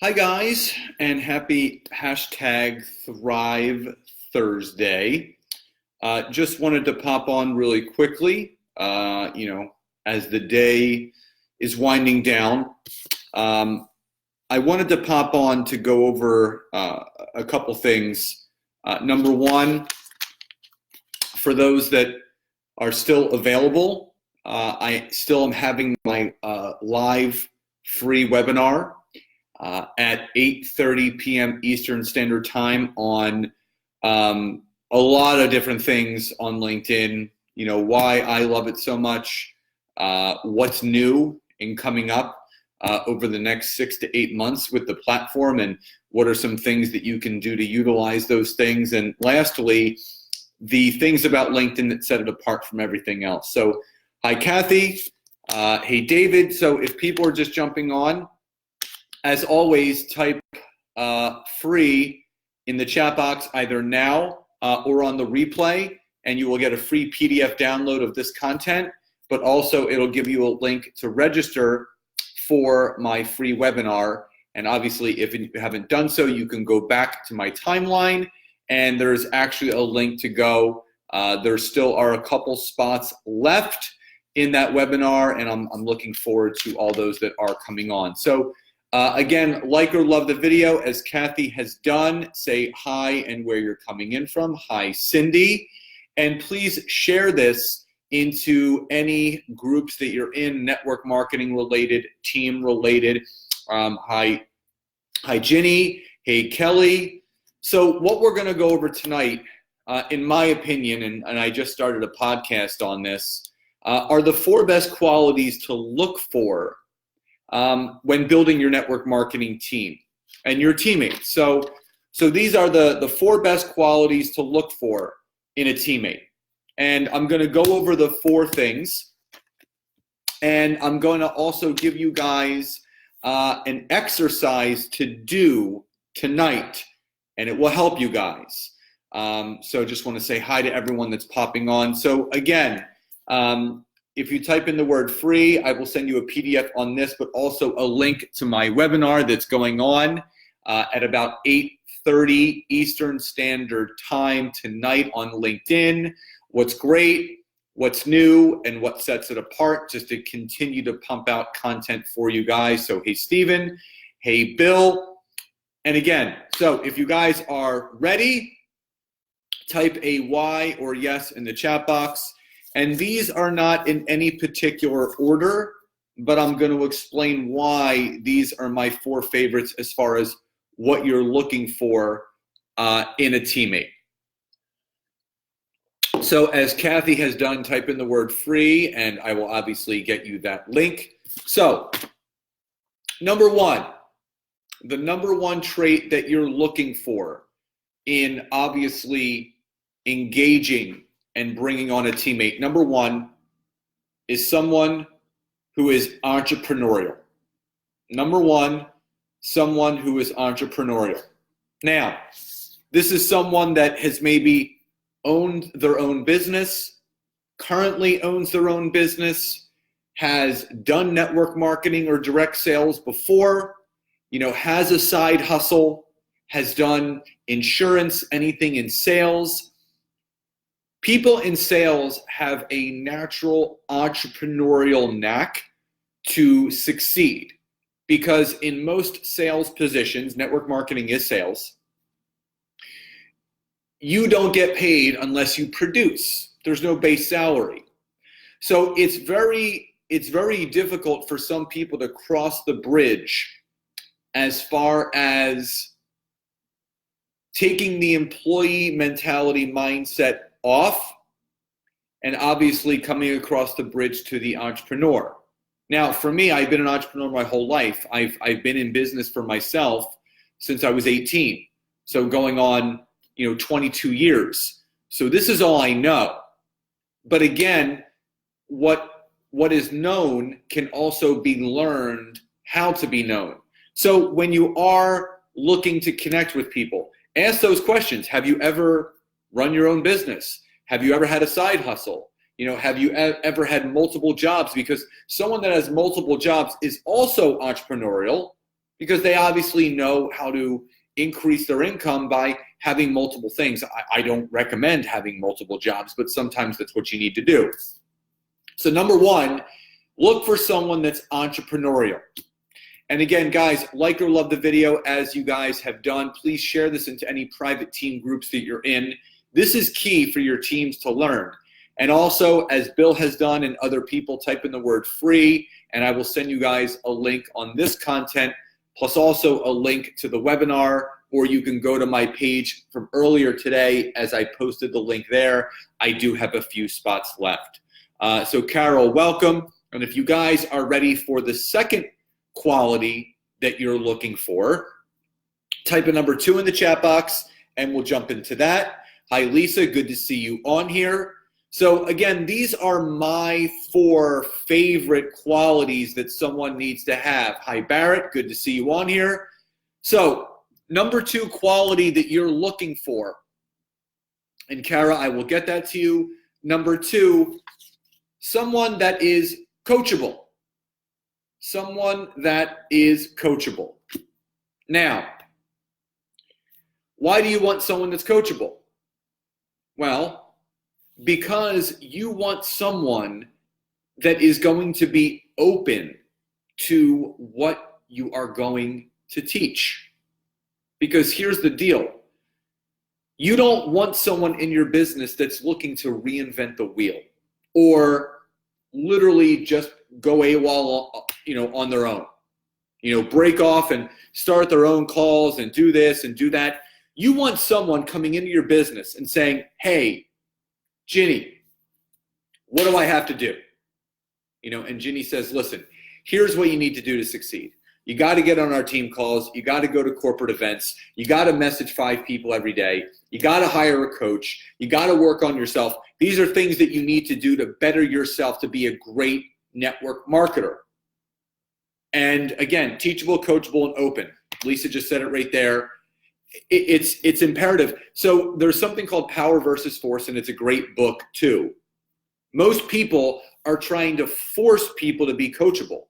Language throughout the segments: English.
Hi guys, and happy hashtag Thrive Thursday. Just wanted to pop on really quickly, as the day is winding down. I wanted to pop on to go over a couple things. Number one, for those that are still available, I still am having my live free webinar at 8:30 p.m. Eastern Standard Time on a lot of different things on LinkedIn. You know, why I love it so much, what's new and coming up over the next 6 to 8 months with the platform, and what are some things that you can do to utilize those things. And lastly, the things about LinkedIn that set it apart from everything else. So, hi, Kathy. Hey, David. So if people are just jumping on, as always, type free in the chat box either now or on the replay, and you will get a free PDF download of this content, but also it'll give you a link to register for my free webinar. And obviously, if you haven't done so, you can go back to my timeline, and there's actually a link to go. There still are a couple spots left in that webinar, and I'm looking forward to all those that are coming on. So again, like or love the video, as Kathy has done. Say hi and where you're coming in from. Hi, Cindy. And please share this into any groups that you're in, network marketing related, team related. Hi, Ginny. Hey, Kelly. So what we're going to go over tonight, in my opinion, and I just started a podcast on this, are the 4 best qualities to look for when building your network marketing team and your teammates. So these are the 4 best qualities to look for in a teammate. And I'm going to go over the 4 things. And I'm going to also give you guys an exercise to do tonight, and it will help you guys. So just want to say hi to everyone that's popping on. So again, if you type in the word free, I will send you a PDF on this, but also a link to my webinar that's going on at about 8:30 Eastern Standard Time tonight on LinkedIn. What's great, what's new, and what sets it apart, just to continue to pump out content for you guys. So hey, Steven. Hey, Bill. And again, so if you guys are ready, type a Y or yes in the chat box. And these are not in any particular order, but I'm going to explain why these are my 4 favorites as far as what you're looking for in a teammate. So as Kathy has done, type in the word free, and I will obviously get you that link. So number 1, the number 1 trait that you're looking for in obviously engaging and bringing on a teammate, number 1 is someone who is entrepreneurial. Number 1, someone who is entrepreneurial. Now, this is someone that has maybe owned their own business, currently owns their own business, has done network marketing or direct sales before, has a side hustle, has done insurance, anything in sales. People in sales have a natural entrepreneurial knack to succeed, because in most sales positions, network marketing is sales, you don't get paid unless you produce. There's no base salary. So it's very difficult for some people to cross the bridge as far as taking the employee mentality mindset off and obviously coming across the bridge to the entrepreneur. Now, for me, I've been an entrepreneur my whole life. I've been in business for myself since I was 18. So going on, 22 years. So this is all I know. But again, what is known can also be learned how to be known. So when you are looking to connect with people, ask those questions. Have you ever run your own business? Have you ever had a side hustle? Have you ever had multiple jobs? Because someone that has multiple jobs is also entrepreneurial, because they obviously know how to increase their income by having multiple things. I don't recommend having multiple jobs, but sometimes that's what you need to do. So number one, look for someone that's entrepreneurial. And again, guys, like or love the video as you guys have done. Please share this into any private team groups that you're in. This is key for your teams to learn. And also, as Bill has done and other people, type in the word free, and I will send you guys a link on this content, plus also a link to the webinar, or you can go to my page from earlier today as I posted the link there. I do have a few spots left. So Carol, welcome. And if you guys are ready for the second quality that you're looking for, type in number 2 in the chat box and we'll jump into that. Hi, Lisa, good to see you on here. So again, these are my 4 favorite qualities that someone needs to have. Hi, Barrett, good to see you on here. So number 2 quality that you're looking for, and Kara, I will get that to you. Number 2, someone that is coachable. Someone that is coachable. Now, why do you want someone that's coachable? Well, because you want someone that is going to be open to what you are going to teach. Because here's the deal. You don't want someone in your business that's looking to reinvent the wheel or literally just go AWOL, on their own. Break off and start their own calls and do this and do that. You want someone coming into your business and saying, hey, Ginny, what do I have to do? And Ginny says, listen, here's what you need to do to succeed. You got to get on our team calls. You got to go to corporate events. You got to message 5 people every day. You got to hire a coach. You got to work on yourself. These are things that you need to do to better yourself to be a great network marketer. And again, teachable, coachable, and open. Lisa just said it right there. It's imperative. So there's something called Power versus Force, and it's a great book too. Most people are trying to force people to be coachable.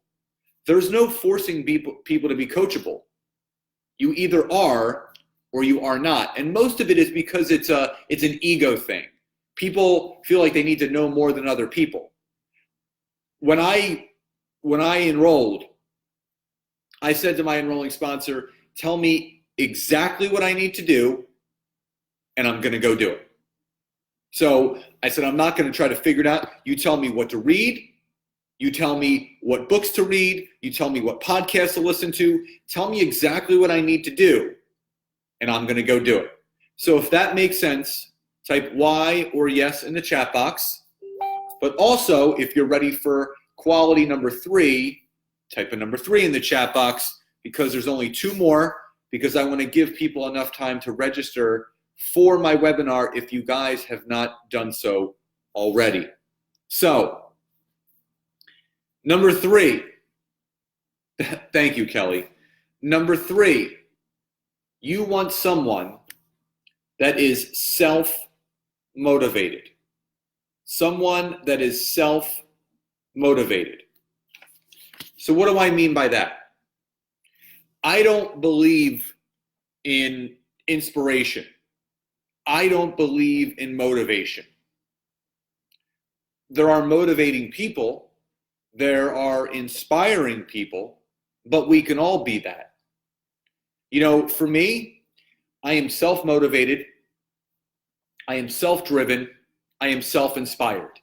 There's no forcing people to be coachable. You either are or you are not. And most of it is because it's an ego thing. People feel like they need to know more than other people. When I enrolled, I said to my enrolling sponsor, tell me exactly what I need to do, and I'm going to go do it. So I said, I'm not going to try to figure it out. You tell me what to read. You tell me what books to read. You tell me what podcasts to listen to. Tell me exactly what I need to do, and I'm going to go do it. So if that makes sense, type Y or yes in the chat box. But also, if you're ready for quality number 3, type in number 3 in the chat box, because there's only 2 more, because I want to give people enough time to register for my webinar if you guys have not done so already. So, number 3, thank you, Kelly. Number 3, you want someone that is self-motivated. Someone that is self-motivated. So what do I mean by that? I don't believe in inspiration. I don't believe in motivation. There are motivating people. There are inspiring people, but we can all be that. For me, I am self-motivated. I am self-driven. I am self-inspired.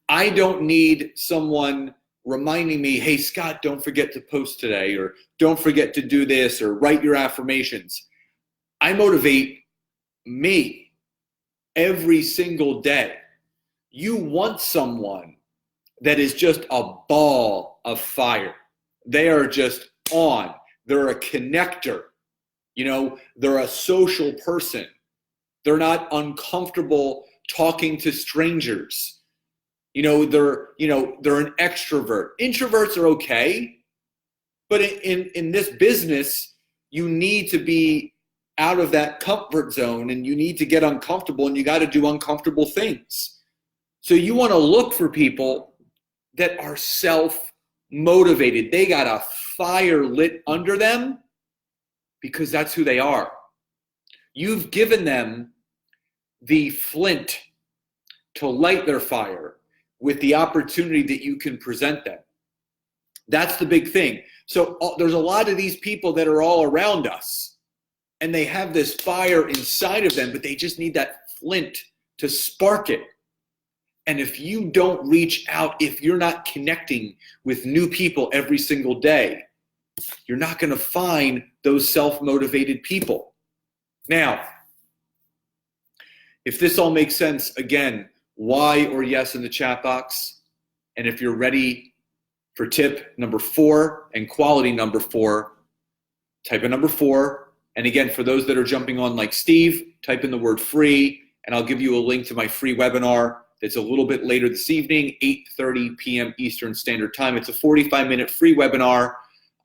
I don't need someone reminding me, hey, Scott, don't forget to post today, or don't forget to do this, or write your affirmations. I motivate me every single day. You want someone that is just a ball of fire. They are just on. They're a connector. They're a social person. They're not uncomfortable talking to strangers. They're an extrovert. Introverts are okay, but in this business, you need to be out of that comfort zone, and you need to get uncomfortable, and you got to do uncomfortable things. So you want to look for people that are self-motivated. They got a fire lit under them, because that's who they are. You've given them the flint to light their fire with the opportunity that you can present them. That's the big thing. So there's a lot of these people that are all around us, and they have this fire inside of them, but they just need that flint to spark it. And if you don't reach out, if you're not connecting with new people every single day, you're not going to find those self-motivated people. Now, if this all makes sense, again, Y or yes in the chat box. And if you're ready for tip number 4 and quality number 4, type in number 4. And again, for those that are jumping on like Steve, type in the word free, and I'll give you a link to my free webinar. It's a little bit later this evening, 8:30 p.m. Eastern Standard Time. It's a 45-minute free webinar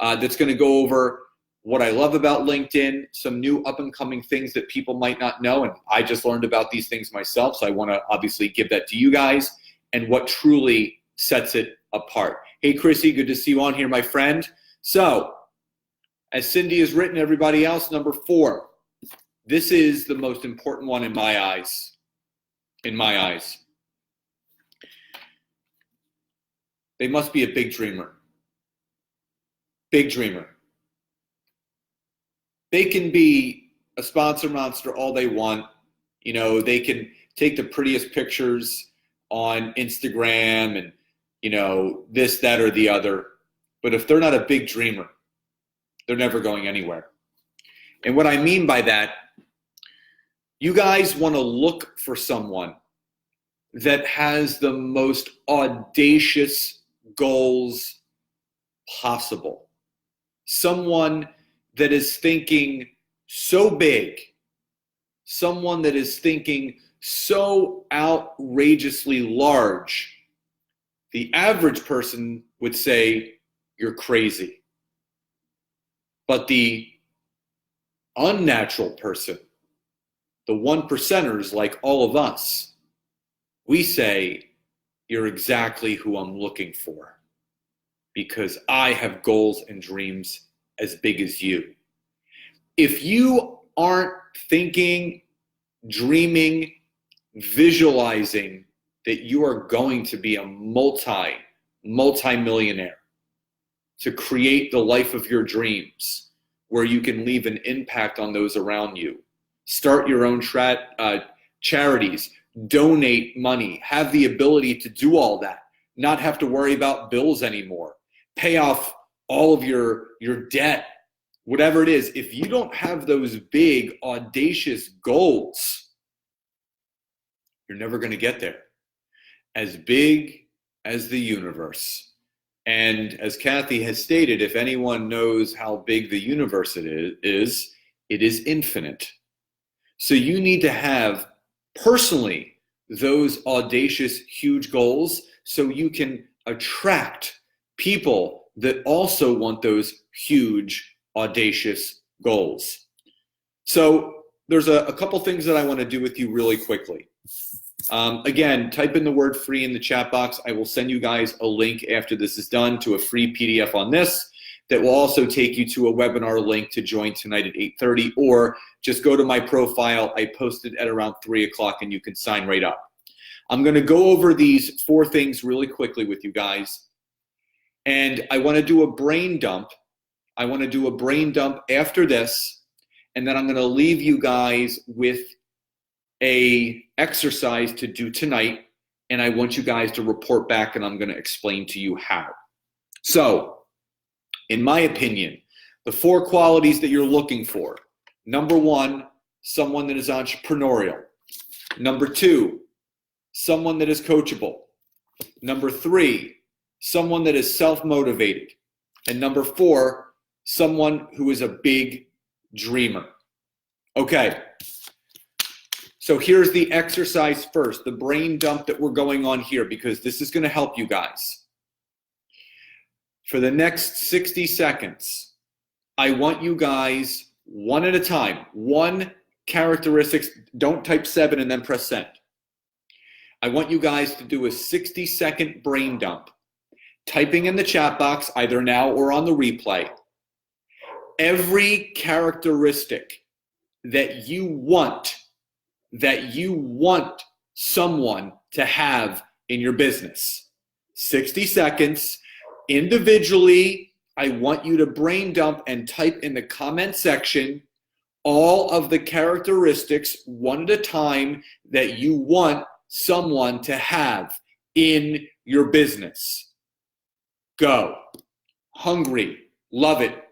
that's going to go over what I love about LinkedIn, some new up-and-coming things that people might not know, and I just learned about these things myself, so I want to obviously give that to you guys, and what truly sets it apart. Hey, Chrissy, good to see you on here, my friend. So, as Cindy has written, everybody else, number 4. This is the most important one in my eyes. In my eyes. They must be a big dreamer. Big dreamer. They can be a sponsor monster all they want. You know, they can take the prettiest pictures on Instagram and, you know, this, that, or the other. But if they're not a big dreamer, they're never going anywhere. And what I mean by that, you guys want to look for someone that has the most audacious goals possible. Someone that is thinking so big, someone that is thinking so outrageously large, the average person would say, you're crazy. But the unnatural person, the 1%ers like all of us, we say, you're exactly who I'm looking for, because I have goals and dreams as big as you. If you aren't thinking, dreaming, visualizing that you are going to be a multi-millionaire, to create the life of your dreams, where you can leave an impact on those around you, start your own charities, donate money, have the ability to do all that, not have to worry about bills anymore, pay off all of your debt, whatever it is. If you don't have those big, audacious goals, you're never going to get there. As big as the universe. And as Kathy has stated, if anyone knows how big the universe it is infinite. So you need to have personally those audacious, huge goals so you can attract people that also want those huge, audacious goals. So there's a couple things that I want to do with you really quickly. Again, type in the word free in the chat box. I will send you guys a link after this is done to a free PDF on this that will also take you to a webinar link to join tonight at 8:30, or just go to my profile. I posted at around 3 o'clock and you can sign right up. I'm going to go over these 4 things really quickly with you guys. And I want to do a brain dump. I want to do a brain dump after this, and then I'm going to leave you guys with a exercise to do tonight, and I want you guys to report back, and I'm going to explain to you how. So, in my opinion, the 4 qualities that you're looking for. Number 1, someone that is entrepreneurial. Number 2, someone that is coachable. Number 3, someone that is self-motivated. And number 4, someone who is a big dreamer. Okay. So here's the exercise first, the brain dump that we're going on here, because this is going to help you guys. For the next 60 seconds, I want you guys, one at a time, 1 characteristics, don't type 7 and then press send. I want you guys to do a 60-second brain dump, typing in the chat box either now or on the replay, every characteristic that you want someone to have in your business. 60 seconds. Individually, I want you to brain dump and type in the comment section all of the characteristics one at a time that you want someone to have in your business. Go. Hungry. Love it.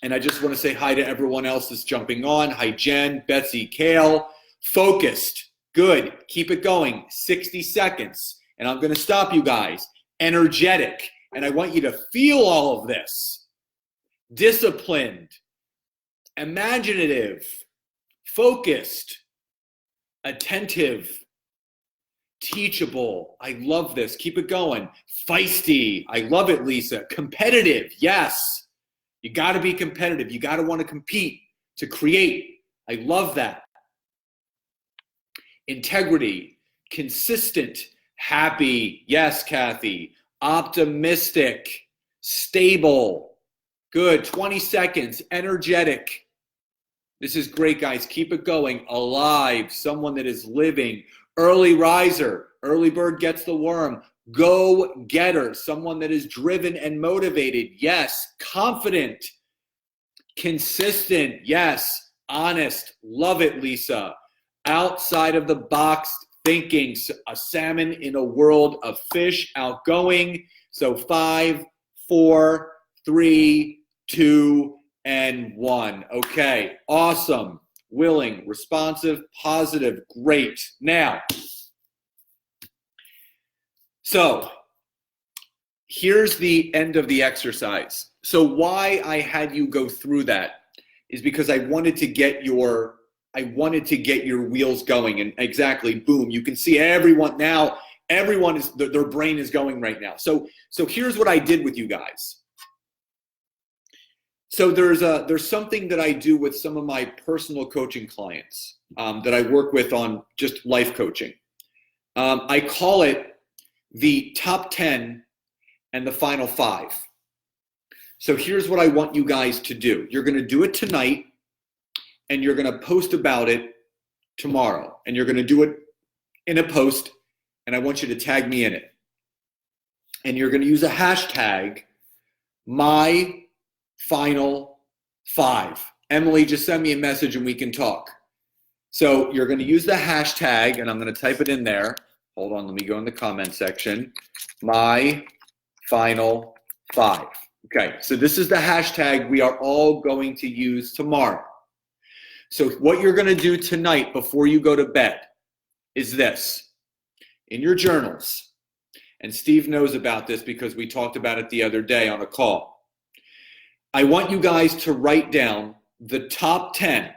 And I just want to say hi to everyone else that's jumping on. Hi, Jen, Betsy, Kale. Focused. Good. Keep it going. 60 seconds. And I'm going to stop you guys. Energetic. And I want you to feel all of this. Disciplined. Imaginative. Focused. Attentive. Teachable. I love this. Keep it going. Feisty. I love it, Lisa. Competitive. Yes. You got to be competitive. You got to want to compete, to create. I love that. Integrity. Consistent. Happy. Yes, Kathy. Optimistic. Stable. Good. 20 seconds. Energetic. This is great, guys. Keep it going. Alive. Someone that is living. Early riser. Early bird gets the worm. Go-getter. Someone that is driven and motivated. Yes. Confident. Consistent. Yes. Honest. Love it, Lisa. Outside of the box thinking. A salmon in a world of fish. Outgoing. So 5, 4, 3, 2, and 1. Okay. Awesome. Willing, responsive, positive, great. Now, so here's the end of the exercise. So why I had you go through that is because I wanted to get your wheels going, and exactly, boom, you can see everyone now, everyone is, their brain is going right now. So here's what I did with you guys. So there's something that I do with some of my personal coaching clients that I work with on just life coaching. I call it the top 10 and the final 5. So here's what I want you guys to do. You're going to do it tonight, and you're going to post about it tomorrow. And you're going to do it in a post, and I want you to tag me in it. And you're going to use a hashtag, MyFinal5. Emily, just send me a message and we can talk. So you're going to use the hashtag, and I'm going to type it in there. Hold on, let me go in the comment section. MyFinal5. Okay, so this is the hashtag we are all going to use tomorrow. So what you're going to do tonight before you go to bed is this. In your journals, and Steve knows about this because we talked about it the other day on a call. I want you guys to write down the top 10.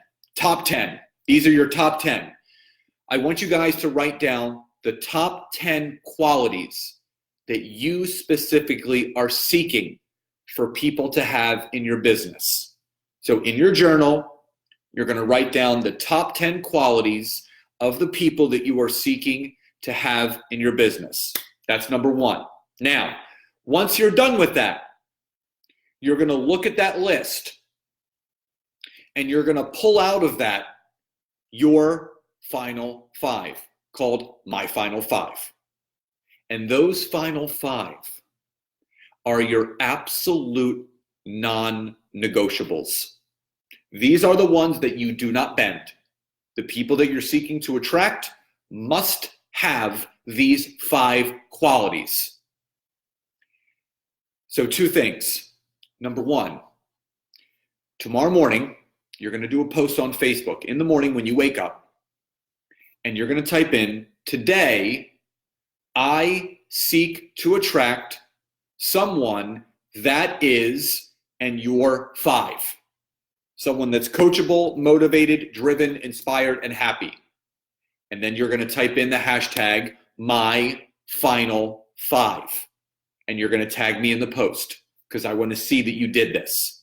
These are your top 10. I want you guys to write down the top 10 qualities that you specifically are seeking for people to have in your business. So in your journal, you're going to write down the top 10 qualities of the people that you are seeking to have in your business. That's number 1. Now, once you're done with that, you're going to look at that list, and you're going to pull out of that your final 5, called My Final 5. And those final 5 are your absolute non-negotiables. These are the ones that you do not bend. The people that you're seeking to attract must have these 5 qualities. So 2 things. Number 1, tomorrow morning, you're going to do a post on Facebook in the morning when you wake up, and you're going to type in, today, I seek to attract someone that is, and your 5. Someone that's coachable, motivated, driven, inspired, and happy. And then you're going to type in the hashtag MyFinal5. And you're going to tag me in the post because I want to see that you did this.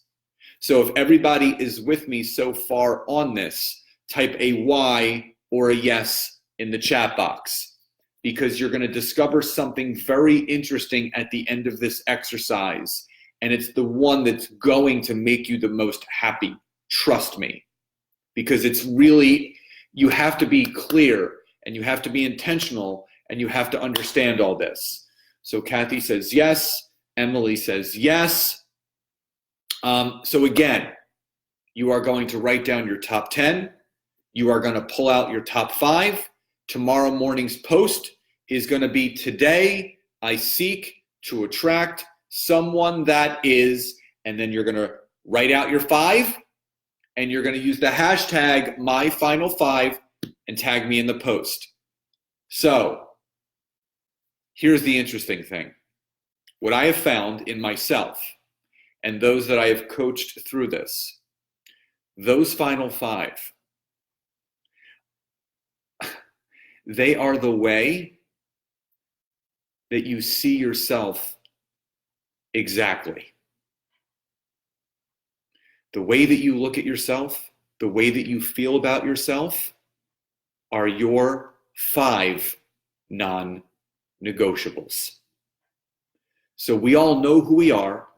So if everybody is with me so far on this, type a Y or a yes in the chat box, because you're going to discover something very interesting at the end of this exercise. and it's the one that's going to make you the most happy. Trust me, because it's really, you have to be clear and you have to be intentional and you have to understand all this. So Kathy says yes. Emily says yes. So again, you are going to write down your top 10. You are going to pull out your top 5. Tomorrow morning's post is going to be, today I seek to attract someone that is, and then you're going to write out your 5, and you're going to use the hashtag #MyFinal5 and tag me in the post. So here's the interesting thing. What I have found in myself and those that I have coached through this, those final 5, they are the way that you see yourself exactly. The way that you look at yourself, the way that you feel about yourself are your 5 non-negotiables. So we all know who we are.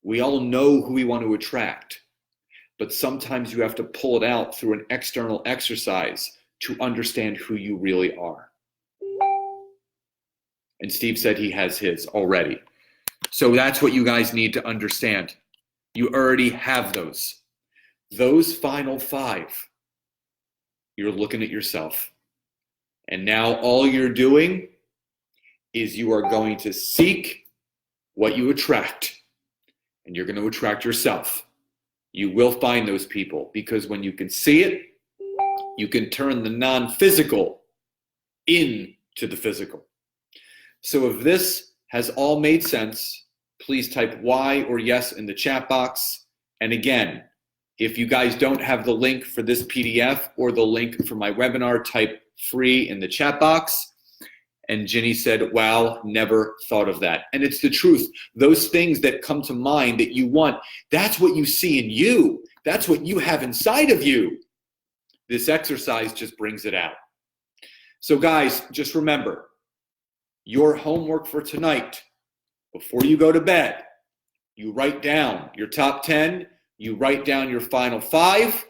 We all know who we want to attract. But sometimes you have to pull it out through an external exercise to understand who you really are. And Steve said he has his already. So that's what you guys need to understand. You already have those. Those final 5, you're looking at yourself. And now all you're doing is you are going to seek what you attract. And you're going to attract yourself. You will find those people, because when you can see it, you can turn the non-physical into the physical. So if this has all made sense, please type Y or yes in the chat box. And again, if you guys don't have the link for this PDF or the link for my webinar, type free in the chat box. And Ginny said, wow, never thought of that. And it's the truth. Those things that come to mind that you want, that's what you see in you. That's what you have inside of you. This exercise just brings it out. So guys, just remember, your homework for tonight, before you go to bed, you write down your top 10, you write down your final 5,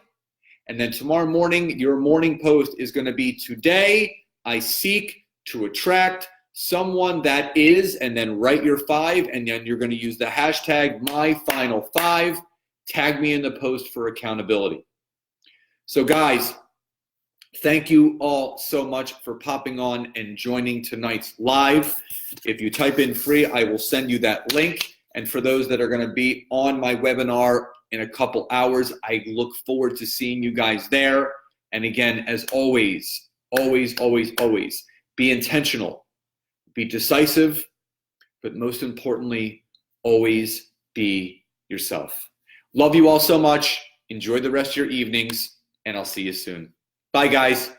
and then tomorrow morning, your morning post is going to be, today I seek to attract someone that is, and then write your 5, and then you're going to use the hashtag #MyFinal5. Tag me in the post for accountability. So guys, thank you all so much for popping on and joining tonight's live. If you type in free, I will send you that link. And for those that are going to be on my webinar in a couple hours, I look forward to seeing you guys there. And again, as always, always, always, always, be intentional, be decisive, but most importantly, always be yourself. Love you all so much. Enjoy the rest of your evenings, and I'll see you soon. Bye, guys.